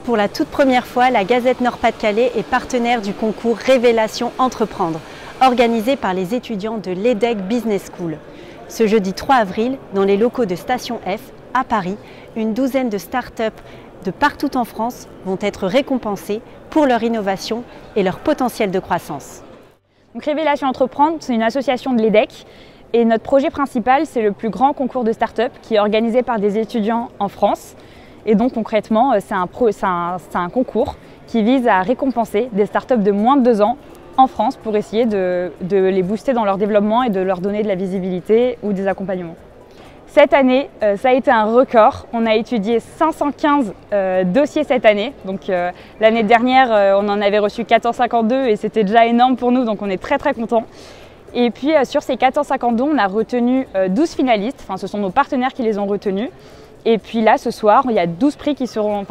Pour la toute première fois, la Gazette Nord-Pas-de-Calais est partenaire du concours Révélation Entreprendre, organisé par les étudiants de l'EDEC Business School. Ce jeudi 3 avril, dans les locaux de Station F, à Paris, une douzaine de start-up de partout en France vont être récompensées pour leur innovation et leur potentiel de croissance. Donc, Révélation Entreprendre, c'est une association de l'EDEC et notre projet principal, c'est le plus grand concours de start-up qui est organisé par des étudiants en France. Et donc concrètement, c'est un concours qui vise à récompenser des startups de moins de 2 ans en France pour essayer de les booster dans leur développement et de leur donner de la visibilité ou des accompagnements. Cette année, ça a été un record. On a étudié 515 dossiers cette année. Donc l'année dernière, on en avait reçu 452 et c'était déjà énorme pour nous, donc on est très contents. Et puis sur ces 452, on a retenu 12 finalistes, enfin ce sont nos partenaires qui les ont retenus. Et puis là, ce soir, il y a 11 prix qui seront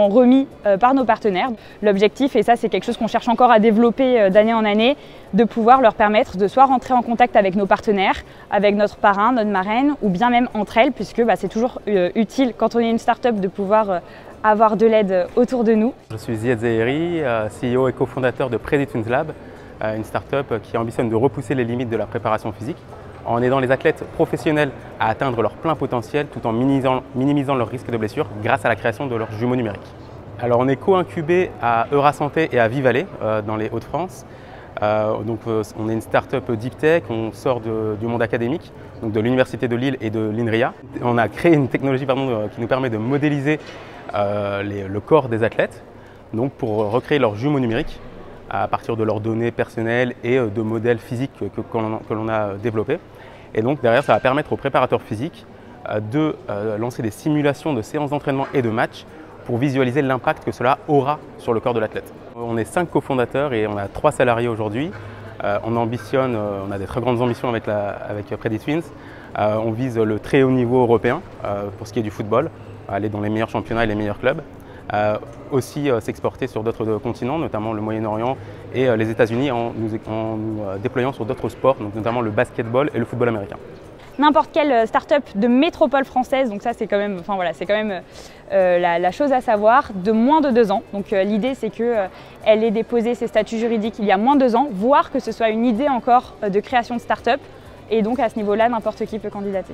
remis par nos partenaires. L'objectif, et ça c'est quelque chose qu'on cherche encore à développer d'année en année, de pouvoir leur permettre de soit rentrer en contact avec nos partenaires, avec notre parrain, notre marraine, ou bien même entre elles, puisque c'est toujours utile quand on est une start-up de pouvoir avoir de l'aide autour de nous. Je suis Ziad Zaheri, CEO et cofondateur de Preditwins Lab, une start-up qui ambitionne de repousser les limites de la préparation physique, en aidant les athlètes professionnels à atteindre leur plein potentiel tout en minimisant leurs risques de blessures grâce à la création de leurs jumeaux numériques. Alors on est co-incubé à Eurasanté et à Vivalet dans les Hauts-de-France. On est une start-up deep tech, on sort du monde académique, donc de l'Université de Lille et de l'INRIA. On a créé une technologie qui nous permet de modéliser le corps des athlètes pour recréer leurs jumeaux numériques à partir de leurs données personnelles et de modèles physiques que l'on a développés. Et donc derrière, ça va permettre aux préparateurs physiques de lancer des simulations de séances d'entraînement et de matchs pour visualiser l'impact que cela aura sur le corps de l'athlète. On est 5 cofondateurs et on a 3 salariés aujourd'hui. On a des très grandes ambitions avec Preditwins. On vise le très haut niveau européen pour ce qui est du football, aller dans les meilleurs championnats et les meilleurs clubs. Aussi s'exporter sur d'autres continents, notamment le Moyen-Orient et les États-Unis en nous déployant sur d'autres sports, donc notamment le basketball et le football américain. N'importe quelle start-up de métropole française, donc ça c'est quand même, la chose à savoir, de moins de 2 ans. Donc l'idée c'est qu'elle ait déposé ses statuts juridiques il y a moins de 2 ans, voire que ce soit une idée encore de création de start-up. Et donc à ce niveau-là, n'importe qui peut candidater.